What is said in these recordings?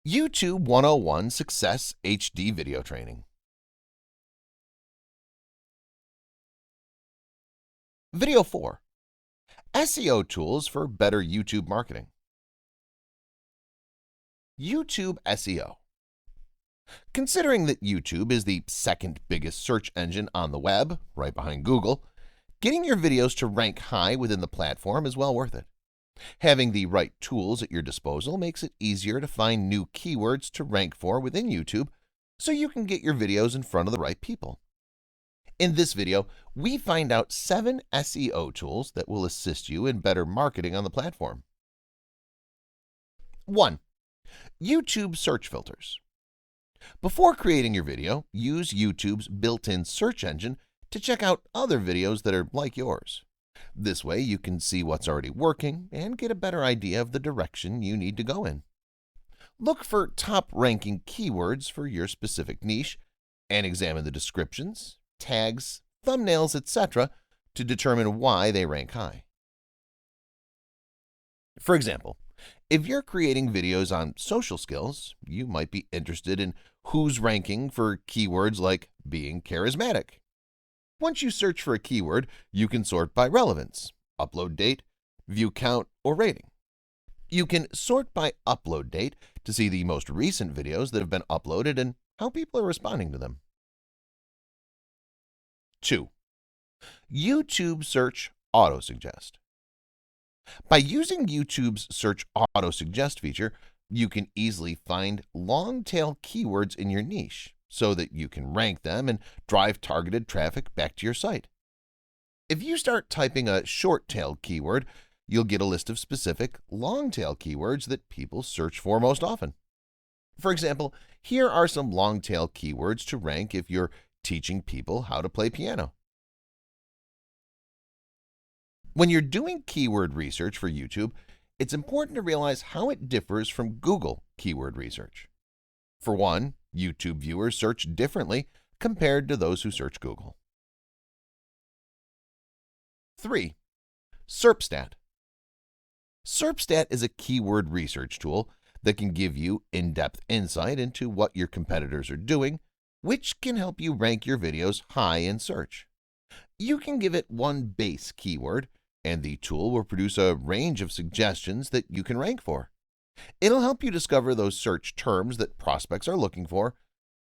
YouTube 101 Success HD Video Training. Video 4. SEO Tools for Better YouTube Marketing. YouTube SEO. Considering that YouTube is the second biggest search engine on the web, right behind Google, getting your videos to rank high within the platform is well worth it. Having the right tools at your disposal makes it easier to find new keywords to rank for within YouTube so you can get your videos in front of the right people. In this video, we find out 7 SEO tools that will assist you in better marketing on the platform. 1. YouTube search filters. Before creating your video, use YouTube's built-in search engine to check out other videos that are like yours. This way, you can see what's already working and get a better idea of the direction you need to go in. Look for top-ranking keywords for your specific niche and examine the descriptions, tags, thumbnails, etc. to determine why they rank high. For example, if you're creating videos on social skills, you might be interested in who's ranking for keywords like being charismatic. Once you search for a keyword, you can sort by relevance, upload date, view count, or rating. You can sort by upload date to see the most recent videos that have been uploaded and how people are responding to them. 2. YouTube Search Autosuggest. By using YouTube's Search Autosuggest feature, you can easily find long-tail keywords in your niche so that you can rank them and drive targeted traffic back to your site. If you start typing a short-tailed keyword, you'll get a list of specific long-tail keywords that people search for most often. For example, here are some long-tail keywords to rank if you're teaching people how to play piano. When you're doing keyword research for YouTube, it's important to realize how it differs from Google keyword research. For one, YouTube viewers search differently compared to those who search Google. 3. SERPstat. SERPstat is a keyword research tool that can give you in-depth insight into what your competitors are doing, which can help you rank your videos high in search. You can give it one base keyword, and the tool will produce a range of suggestions that you can rank for. It'll help you discover those search terms that prospects are looking for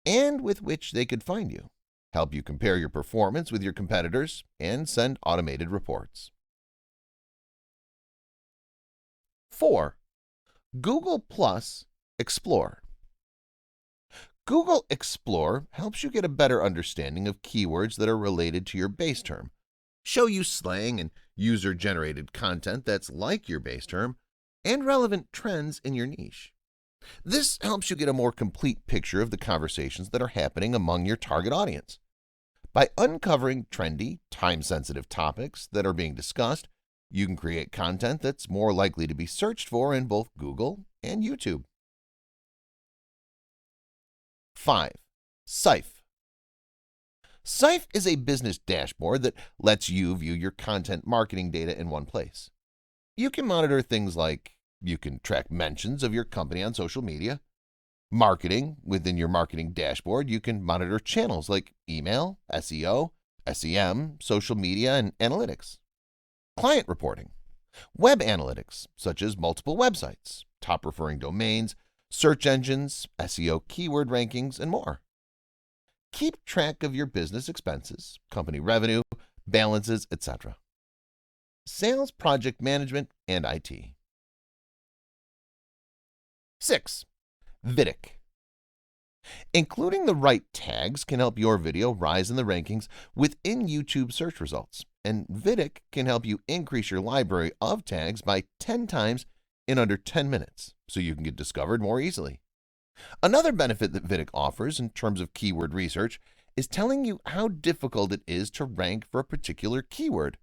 and with which they could find you, help you compare your performance with your competitors, and send automated reports. 4. Google Plus Explore. Google Explore helps you get a better understanding of keywords that are related to your base term, show you slang and user-generated content that's like your base term, and relevant trends in your niche. This helps you get a more complete picture of the conversations that are happening among your target audience. By uncovering trendy, time-sensitive topics that are being discussed, you can create content that's more likely to be searched for in both Google and YouTube. 5. Sife. Sife is a business dashboard that lets you view your content marketing data in one place. You can monitor things like you can track mentions of your company on social media. Marketing. Within your marketing dashboard, you can monitor channels like email, SEO, SEM, social media, and analytics. Client reporting. Web analytics, such as multiple websites, top referring domains, search engines, SEO keyword rankings, and more. Keep track of your business expenses, company revenue, balances, etc. Sales, project management, and IT. 6. Vidic. Including the right tags can help your video rise in the rankings within YouTube search results, and Vidic can help you increase your library of tags by 10 times in under 10 minutes, so you can get discovered more easily. Another benefit that Vidic offers in terms of keyword research is telling you how difficult it is to rank for a particular keyword.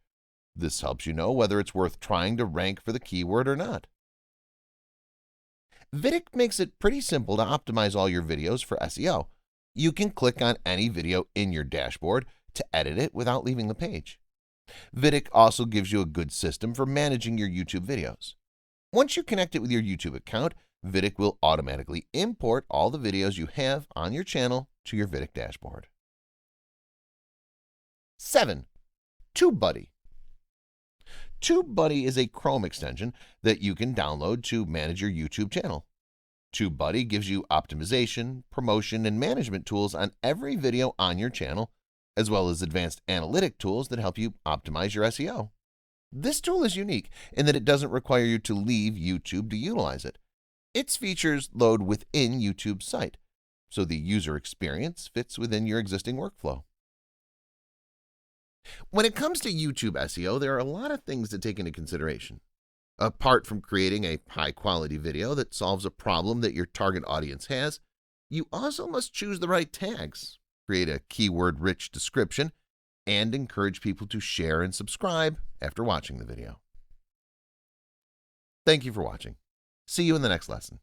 This helps you know whether it's worth trying to rank for the keyword or not. Vidic makes it pretty simple to optimize all your videos for SEO. You can click on any video in your dashboard to edit it without leaving the page. Vidic also gives you a good system for managing your YouTube videos. Once you connect it with your YouTube account, Vidic will automatically import all the videos you have on your channel to your Vidic dashboard. 7. TubeBuddy. TubeBuddy is a Chrome extension that you can download to manage your YouTube channel. TubeBuddy gives you optimization, promotion, and management tools on every video on your channel, as well as advanced analytic tools that help you optimize your SEO. This tool is unique in that it doesn't require you to leave YouTube to utilize it. Its features load within YouTube's site, so the user experience fits within your existing workflow. When it comes to YouTube SEO, there are a lot of things to take into consideration. Apart from creating a high-quality video that solves a problem that your target audience has, you also must choose the right tags, create a keyword-rich description, and encourage people to share and subscribe after watching the video. Thank you for watching. See you in the next lesson.